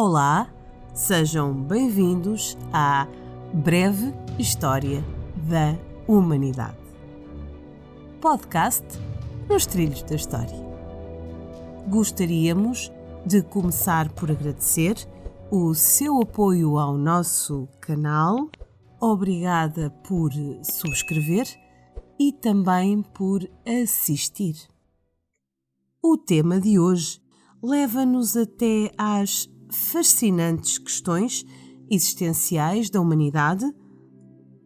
Olá, sejam bem-vindos à Breve História da Humanidade. Podcast nos trilhos da história. Gostaríamos de começar por agradecer o seu apoio ao nosso canal. Obrigada por subscrever e também por assistir. O tema de hoje leva-nos até às fascinantes questões existenciais da humanidade: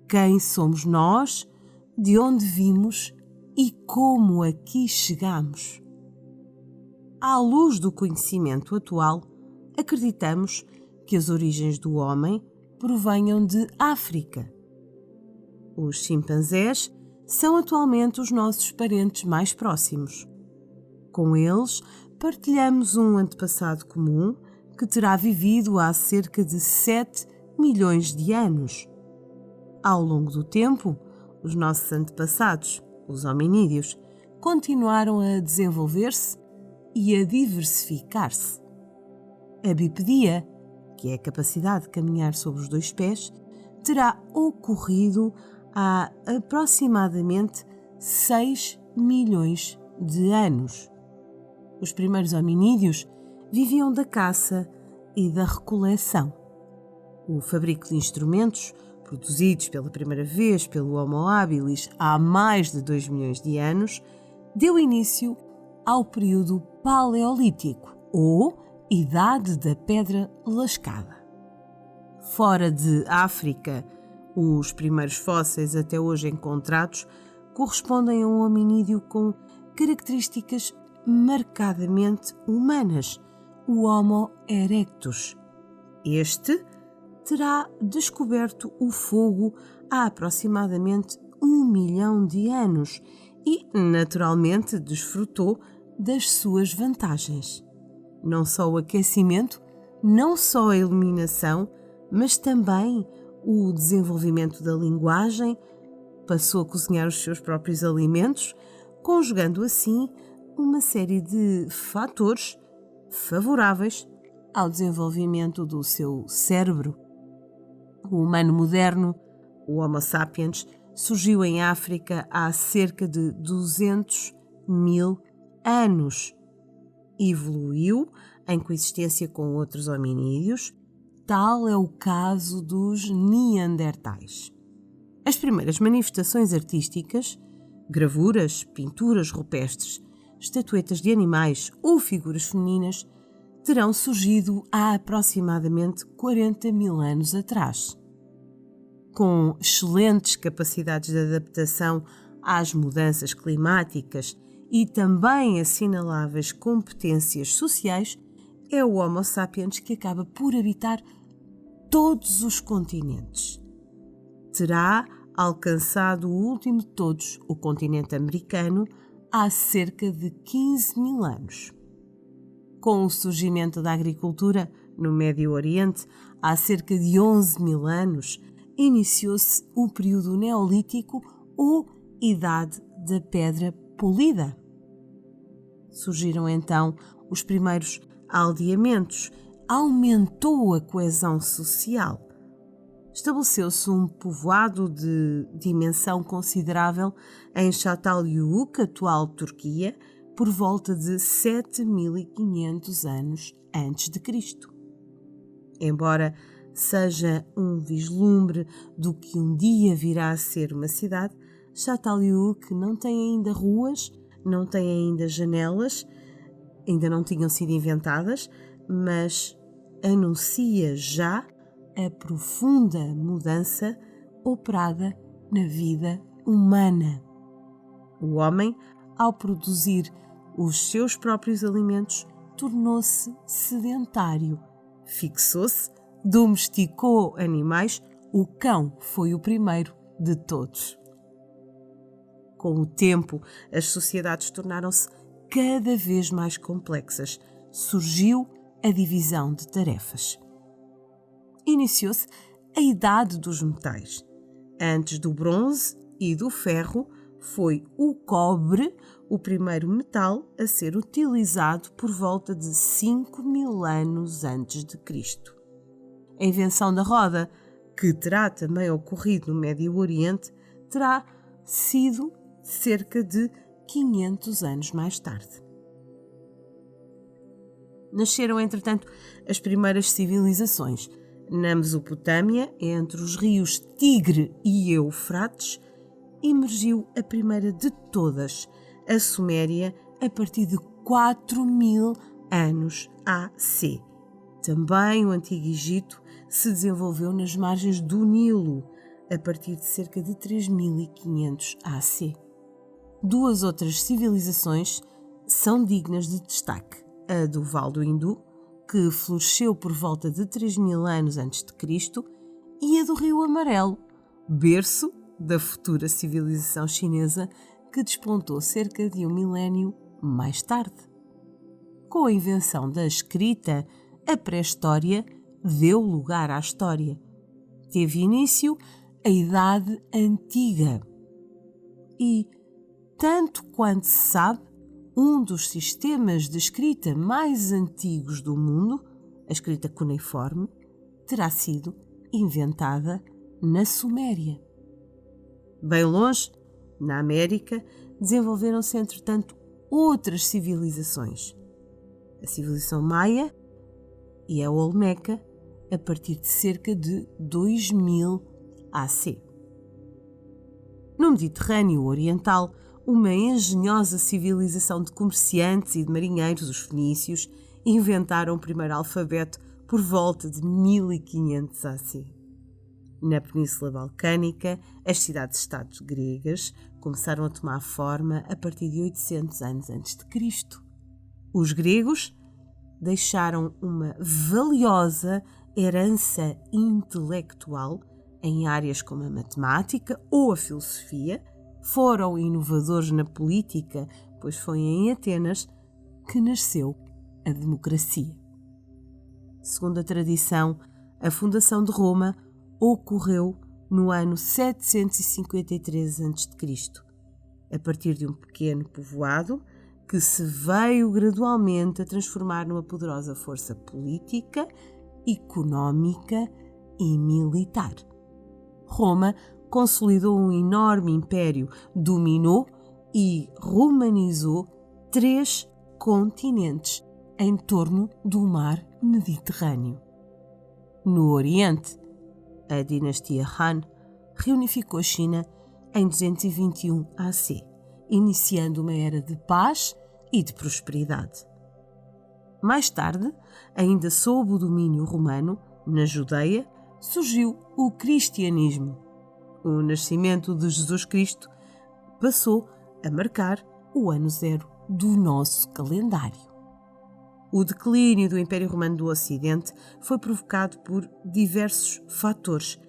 quem somos nós, de onde vimos e como aqui chegamos. À luz do conhecimento atual, acreditamos que as origens do homem provenham de África. Os chimpanzés são atualmente os nossos parentes mais próximos. Com eles, partilhamos um antepassado comum que terá vivido há cerca de 7 milhões de anos. Ao longo do tempo, os nossos antepassados, os hominídeos, continuaram a desenvolver-se e a diversificar-se. A bipedia, que é a capacidade de caminhar sobre os dois pés, terá ocorrido há aproximadamente 6 milhões de anos. Os primeiros hominídeos viviam da caça e da recoleção. O fabrico de instrumentos, produzidos pela primeira vez pelo Homo habilis há mais de 2 milhões de anos, deu início ao período Paleolítico, ou Idade da Pedra Lascada. Fora de África, os primeiros fósseis até hoje encontrados correspondem a um hominídeo com características marcadamente humanas, o Homo erectus. Este terá descoberto o fogo há aproximadamente 1 milhão de anos e, naturalmente, desfrutou das suas vantagens. Não só o aquecimento, não só a iluminação, mas também o desenvolvimento da linguagem, passou a cozinhar os seus próprios alimentos, conjugando assim uma série de fatores favoráveis ao desenvolvimento do seu cérebro. O humano moderno, o Homo sapiens, surgiu em África há cerca de 200 mil anos. Evoluiu em coexistência com outros hominídeos. Tal é o caso dos neandertais. As primeiras manifestações artísticas, gravuras, pinturas rupestres, estatuetas de animais ou figuras femininas, terão surgido há aproximadamente 40 mil anos atrás. Com excelentes capacidades de adaptação às mudanças climáticas e também assinaláveis competências sociais, é o Homo sapiens que acaba por habitar todos os continentes. Terá alcançado o último de todos, o continente americano, há cerca de 15 mil anos. Com o surgimento da agricultura no Médio Oriente, há cerca de 11 mil anos, iniciou-se o período Neolítico ou Idade da Pedra Polida. Surgiram então os primeiros aldeamentos, aumentou a coesão social. Estabeleceu-se um povoado de dimensão considerável em Çatalhöyük, atual Turquia, por volta de 7.500 anos antes de Cristo. Embora seja um vislumbre do que um dia virá a ser uma cidade, Çatalhöyük não tem ainda ruas, não tem ainda janelas, ainda não tinham sido inventadas, mas anuncia já a profunda mudança operada na vida humana. O homem, ao produzir os seus próprios alimentos, tornou-se sedentário, fixou-se, domesticou animais. O cão foi o primeiro de todos. Com o tempo, as sociedades tornaram-se cada vez mais complexas. Surgiu a divisão de tarefas. Iniciou-se a Idade dos Metais. Antes do bronze e do ferro, foi o cobre o primeiro metal a ser utilizado por volta de 5.000 anos antes de Cristo. A invenção da roda, que terá também ocorrido no Médio Oriente, terá sido cerca de 500 anos mais tarde. Nasceram, entretanto, as primeiras civilizações. Na Mesopotâmia, entre os rios Tigre e Eufrates, emergiu a primeira de todas, a Suméria, a partir de 4.000 anos AC. Também o Antigo Egito se desenvolveu nas margens do Nilo, a partir de cerca de 3.500 AC. Duas outras civilizações são dignas de destaque. A do Vale do Hindu, que floresceu por volta de 3.000 anos antes de Cristo, e a do Rio Amarelo, berço da futura civilização chinesa, que despontou cerca de 1 milénio mais tarde. Com a invenção da escrita, a pré-história deu lugar à história. Teve início a Idade Antiga. E, tanto quanto se sabe, um dos sistemas de escrita mais antigos do mundo, a escrita cuneiforme, terá sido inventada na Suméria. Bem longe, na América, desenvolveram-se, entretanto, outras civilizações. A civilização maia e a olmeca, a partir de cerca de 2000 AC. No Mediterrâneo Oriental, uma engenhosa civilização de comerciantes e de marinheiros, os fenícios, inventaram o primeiro alfabeto por volta de 1500 AC. Na Península Balcânica, as cidades-estados gregas começaram a tomar forma a partir de 800 anos antes de Cristo. Os gregos deixaram uma valiosa herança intelectual em áreas como a matemática ou a filosofia. Foram inovadores na política, pois foi em Atenas que nasceu a democracia. Segundo a tradição, a fundação de Roma ocorreu no ano 753 a.C., a partir de um pequeno povoado que se veio gradualmente a transformar numa poderosa força política, económica e militar. Roma consolidou um enorme império, dominou e romanizou 3 continentes em torno do mar Mediterrâneo. No Oriente, a dinastia Han reunificou a China em 221 AC, iniciando uma era de paz e de prosperidade. Mais tarde, ainda sob o domínio romano, na Judeia, surgiu o cristianismo. O nascimento de Jesus Cristo passou a marcar o ano zero do nosso calendário. O declínio do Império Romano do Ocidente foi provocado por diversos fatores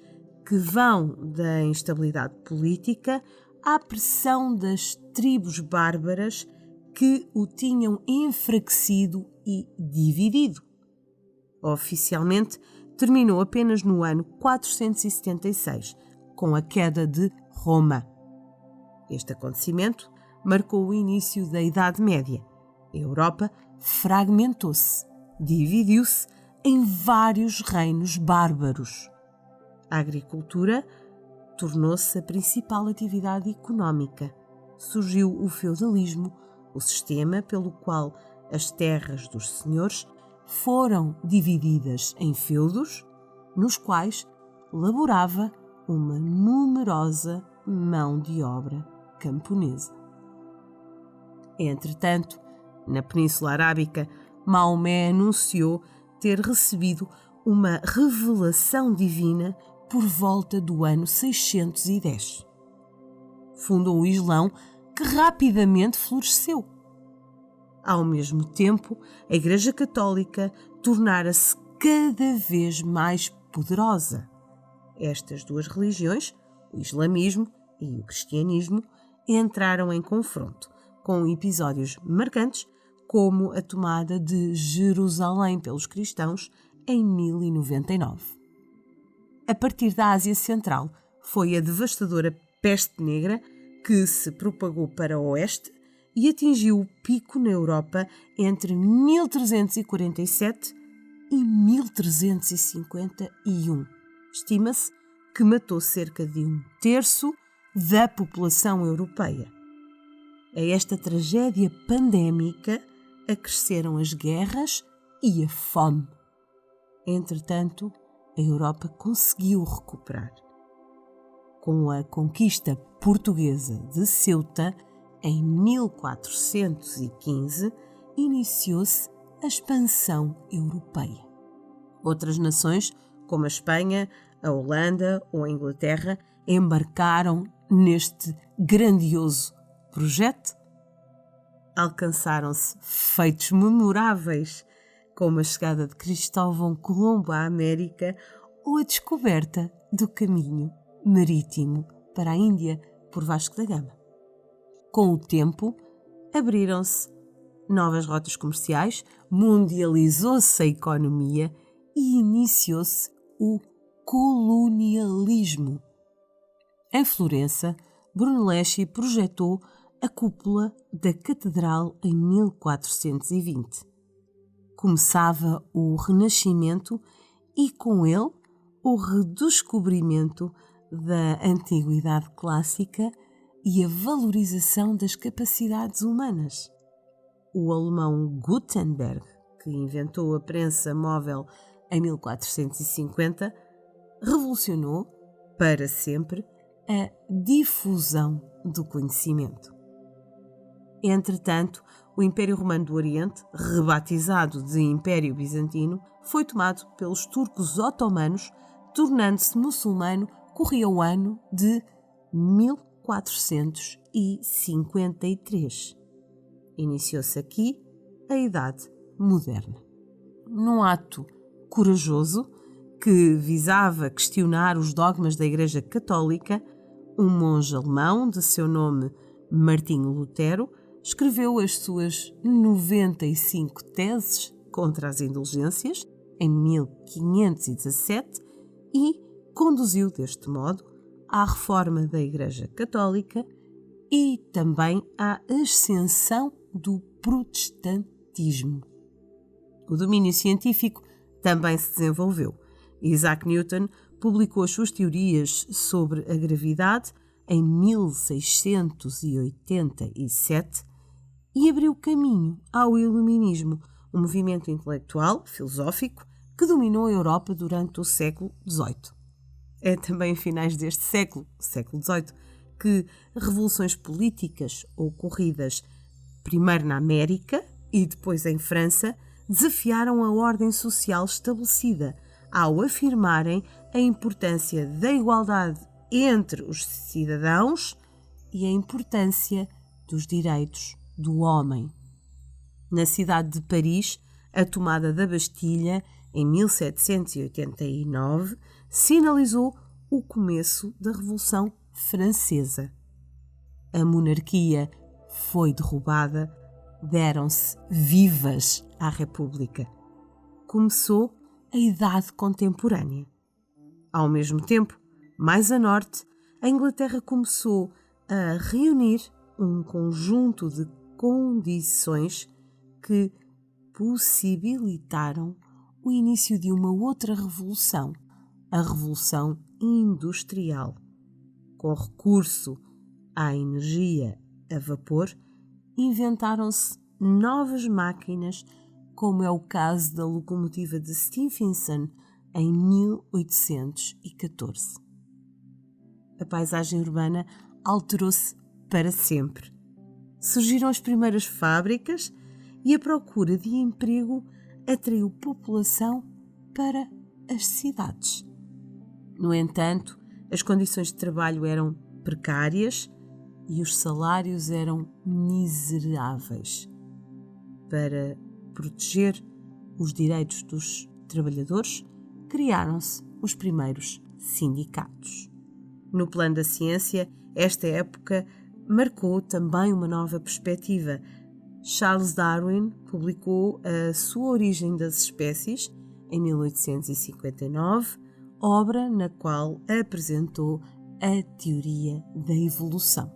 que vão da instabilidade política à pressão das tribos bárbaras que o tinham enfraquecido e dividido. Oficialmente, terminou apenas no ano 476, com a queda de Roma. Este acontecimento marcou o início da Idade Média. A Europa fragmentou-se, dividiu-se em vários reinos bárbaros. A agricultura tornou-se a principal atividade económica. Surgiu o feudalismo, o sistema pelo qual as terras dos senhores foram divididas em feudos, nos quais laborava uma numerosa mão de obra camponesa. Entretanto, na Península Arábica, Maomé anunciou ter recebido uma revelação divina por volta do ano 610. Fundou o Islão, que rapidamente floresceu. Ao mesmo tempo, a Igreja Católica tornara-se cada vez mais poderosa. Estas duas religiões, o islamismo e o cristianismo, entraram em confronto, com episódios marcantes como a tomada de Jerusalém pelos cristãos em 1099. A partir da Ásia Central, foi a devastadora peste negra que se propagou para o oeste e atingiu o pico na Europa entre 1347 e 1351. Estima-se que matou cerca de 1/3 da população europeia. A esta tragédia pandémica acresceram as guerras e a fome. Entretanto, a Europa conseguiu recuperar. Com a conquista portuguesa de Ceuta, em 1415, iniciou-se a expansão europeia. Outras nações, como a Espanha, a Holanda ou a Inglaterra, embarcaram neste grandioso projeto. Alcançaram-se feitos memoráveis, como a chegada de Cristóvão Colombo à América ou a descoberta do caminho marítimo para a Índia por Vasco da Gama. Com o tempo, abriram-se novas rotas comerciais, mundializou-se a economia e iniciou-se o colonialismo. Em Florença, Brunelleschi projetou a cúpula da catedral em 1420. Começava o Renascimento e, com ele, o redescobrimento da antiguidade clássica e a valorização das capacidades humanas. O alemão Gutenberg, que inventou a prensa móvel em 1450, revolucionou para sempre a difusão do conhecimento. Entretanto, o Império Romano do Oriente, rebatizado de Império Bizantino, foi tomado pelos turcos otomanos, tornando-se muçulmano, corria o ano de 1453. Iniciou-se aqui a Idade Moderna. Num ato corajoso, que visava questionar os dogmas da Igreja Católica, um monge alemão, de seu nome Martinho Lutero, escreveu as suas 95 teses contra as indulgências em 1517 e conduziu deste modo à reforma da Igreja Católica e também à ascensão do protestantismo. O domínio científico também se desenvolveu. Isaac Newton publicou as suas teorias sobre a gravidade em 1687 e abriu caminho ao Iluminismo, um movimento intelectual, filosófico, que dominou a Europa durante o século XVIII. É também em finais deste século XVIII, que revoluções políticas ocorridas primeiro na América e depois em França desafiaram a ordem social estabelecida ao afirmarem a importância da igualdade entre os cidadãos e a importância dos direitos do homem. Na cidade de Paris, a tomada da Bastilha, em 1789, sinalizou o começo da Revolução Francesa. A monarquia foi derrubada, deram-se vivas à República. Começou a Idade Contemporânea. Ao mesmo tempo, mais a norte, a Inglaterra começou a reunir um conjunto de condições que possibilitaram o início de uma outra revolução, a Revolução Industrial. Com recurso à energia a vapor, inventaram-se novas máquinas, como é o caso da locomotiva de Stephenson em 1814. A paisagem urbana alterou-se para sempre. Surgiram as primeiras fábricas e a procura de emprego atraiu população para as cidades. No entanto, as condições de trabalho eram precárias e os salários eram miseráveis. Para proteger os direitos dos trabalhadores, criaram-se os primeiros sindicatos. No plano da ciência, esta época marcou também uma nova perspectiva. Charles Darwin publicou A Sua Origem das Espécies, em 1859, obra na qual apresentou a teoria da evolução.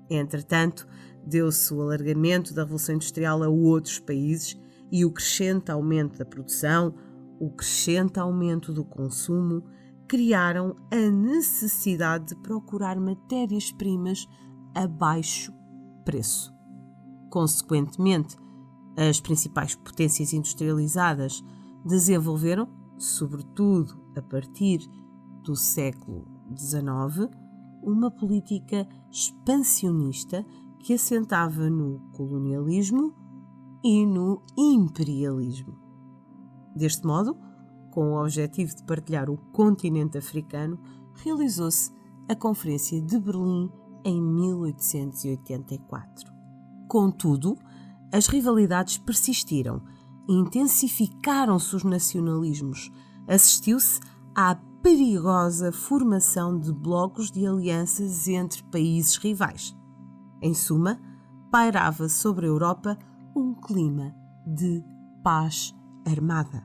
Entretanto, Deu-se o alargamento da Revolução Industrial a outros países e o crescente aumento da produção, o crescente aumento do consumo, criaram a necessidade de procurar matérias-primas a baixo preço. Consequentemente, as principais potências industrializadas desenvolveram, sobretudo a partir do século XIX, uma política expansionista que assentava no colonialismo e no imperialismo. Deste modo, com o objetivo de partilhar o continente africano, realizou-se a Conferência de Berlim em 1884. Contudo, as rivalidades persistiram, intensificaram-se os nacionalismos, assistiu-se à perigosa formação de blocos de alianças entre países rivais. Em suma, pairava sobre a Europa um clima de paz armada.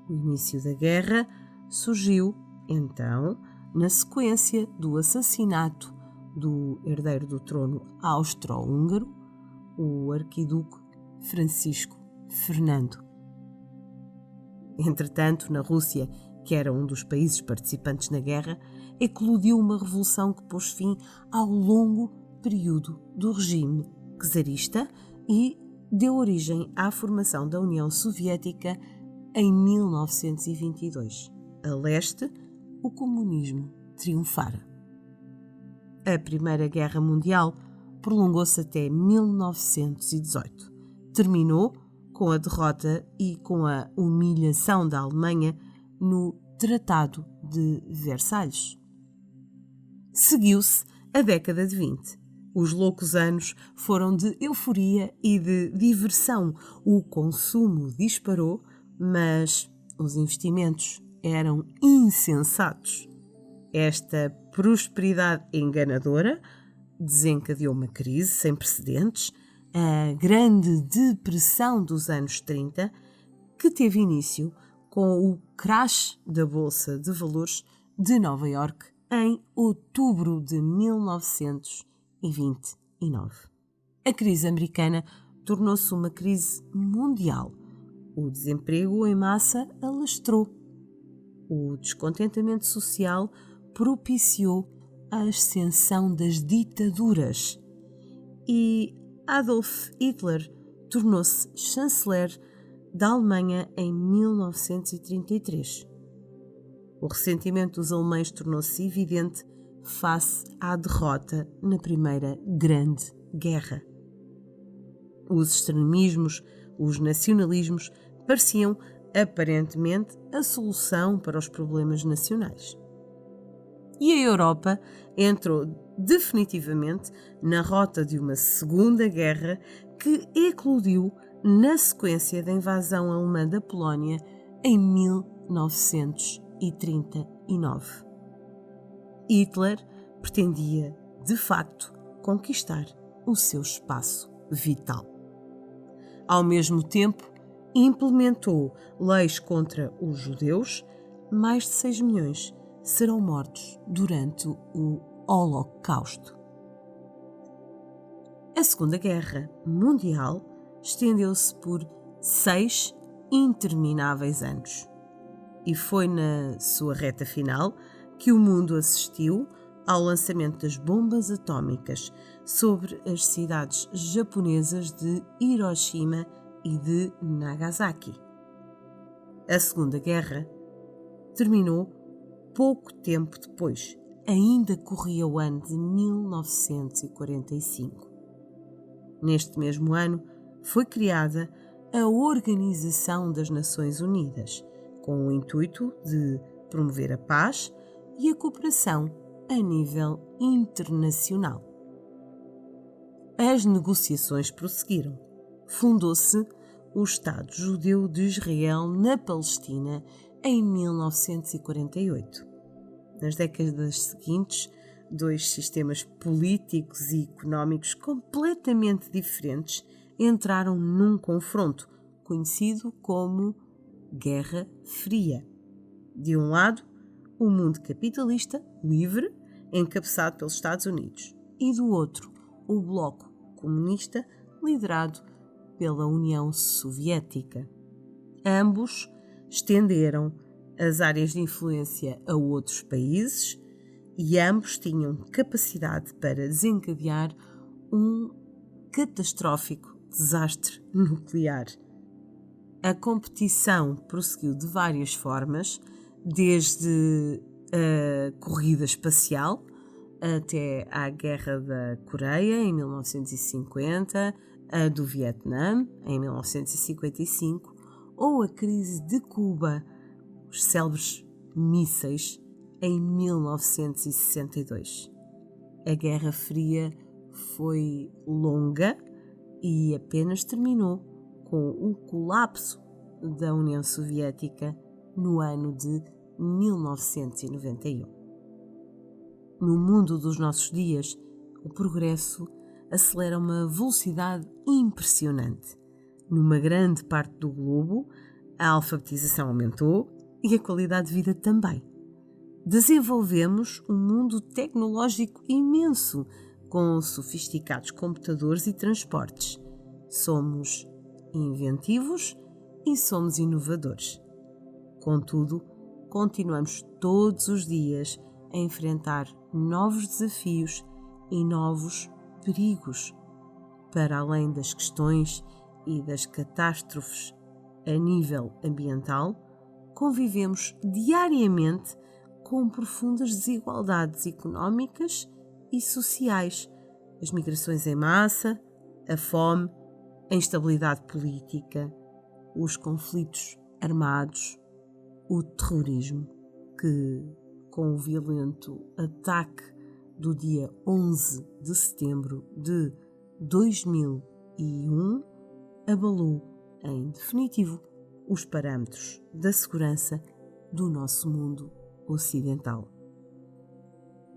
O início da guerra surgiu, então, na sequência do assassinato do herdeiro do trono austro-húngaro, o arquiduque Francisco Fernando. Entretanto, na Rússia, que era um dos países participantes na guerra, eclodiu uma revolução que pôs fim ao longo período do regime czarista e deu origem à formação da União Soviética em 1922. A leste, o comunismo triunfara. A Primeira Guerra Mundial prolongou-se até 1918. Terminou com a derrota e com a humilhação da Alemanha no Tratado de Versalhes. Seguiu-se a década de 20. Os loucos anos foram de euforia e de diversão. O consumo disparou, mas os investimentos eram insensatos. Esta prosperidade enganadora desencadeou uma crise sem precedentes, a Grande Depressão dos anos 30, que teve início com o crash da Bolsa de Valores de Nova Iorque em outubro de 1929. A crise americana tornou-se uma crise mundial. O desemprego em massa alastrou. O descontentamento social propiciou a ascensão das ditaduras e Adolf Hitler tornou-se chanceler da Alemanha em 1933. O ressentimento dos alemães tornou-se evidente face à derrota na Primeira Grande Guerra. Os extremismos, os nacionalismos, pareciam aparentemente a solução para os problemas nacionais. E a Europa entrou definitivamente na rota de uma Segunda Guerra que eclodiu na sequência da invasão alemã da Polónia em 1939. Hitler pretendia, de facto, conquistar o seu espaço vital. Ao mesmo tempo, implementou leis contra os judeus. Mais de 6 milhões serão mortos durante o Holocausto. A Segunda Guerra Mundial estendeu-se por 6 intermináveis anos. E foi na sua reta final que o mundo assistiu ao lançamento das bombas atómicas sobre as cidades japonesas de Hiroshima e de Nagasaki. A Segunda Guerra terminou pouco tempo depois. Ainda corria o ano de 1945. Neste mesmo ano foi criada a Organização das Nações Unidas, com o intuito de promover a paz e a cooperação a nível internacional. As negociações prosseguiram. Fundou-se o Estado Judeu de Israel na Palestina em 1948. Nas décadas seguintes, 2 sistemas políticos e económicos completamente diferentes entraram num confronto, conhecido como Guerra Fria. De um lado, o mundo capitalista livre, encabeçado pelos Estados Unidos, e do outro, o bloco comunista liderado pela União Soviética. Ambos estenderam as áreas de influência a outros países e ambos tinham capacidade para desencadear um catastrófico desastre nuclear. A competição prosseguiu de várias formas, desde a corrida espacial até à Guerra da Coreia em 1950, a do Vietnã em 1955 ou a crise de Cuba, os célebres mísseis, em 1962. A Guerra Fria foi longa e apenas terminou com o colapso da União Soviética no ano de 1991. No mundo dos nossos dias, o progresso acelera a uma velocidade impressionante. Numa grande parte do globo, a alfabetização aumentou e a qualidade de vida também. Desenvolvemos um mundo tecnológico imenso, com sofisticados computadores e transportes. Somos inventivos e somos inovadores. Contudo, continuamos todos os dias a enfrentar novos desafios e novos perigos. Para além das questões e das catástrofes a nível ambiental, convivemos diariamente com profundas desigualdades económicas e sociais, as migrações em massa, a fome, a instabilidade política, os conflitos armados, o terrorismo, que, com o violento ataque do dia 11 de setembro de 2001, abalou, em definitivo, os parâmetros da segurança do nosso mundo ocidental.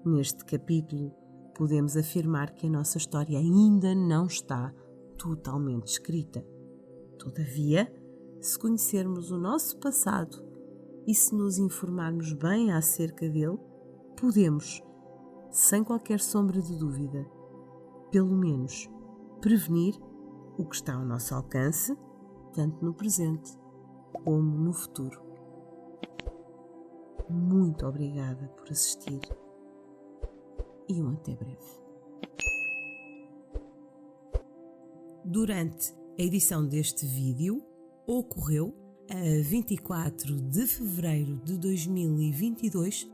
Neste capítulo, podemos afirmar que a nossa história ainda não está totalmente escrita. Todavia, se conhecermos o nosso passado e se nos informarmos bem acerca dele, podemos, sem qualquer sombra de dúvida, pelo menos prevenir o que está ao nosso alcance, tanto no presente como no futuro. Muito obrigada por assistir e até breve. Durante a edição deste vídeo, ocorreu, a 24 de fevereiro de 2022,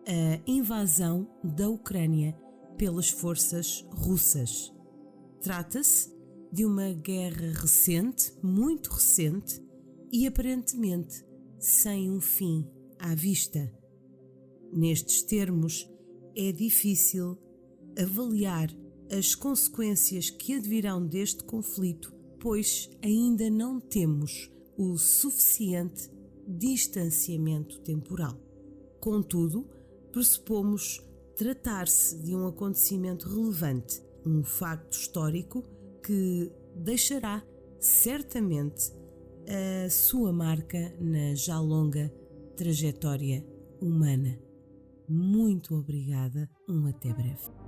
a invasão da Ucrânia pelas forças russas. Trata-se de uma guerra recente, muito recente, e aparentemente sem um fim à vista. Nestes termos, é difícil avaliar as consequências que advirão deste conflito, pois ainda não temos o suficiente distanciamento temporal. Contudo, pressupomos tratar-se de um acontecimento relevante, um facto histórico que deixará certamente a sua marca na já longa trajetória humana. Muito obrigada, até breve.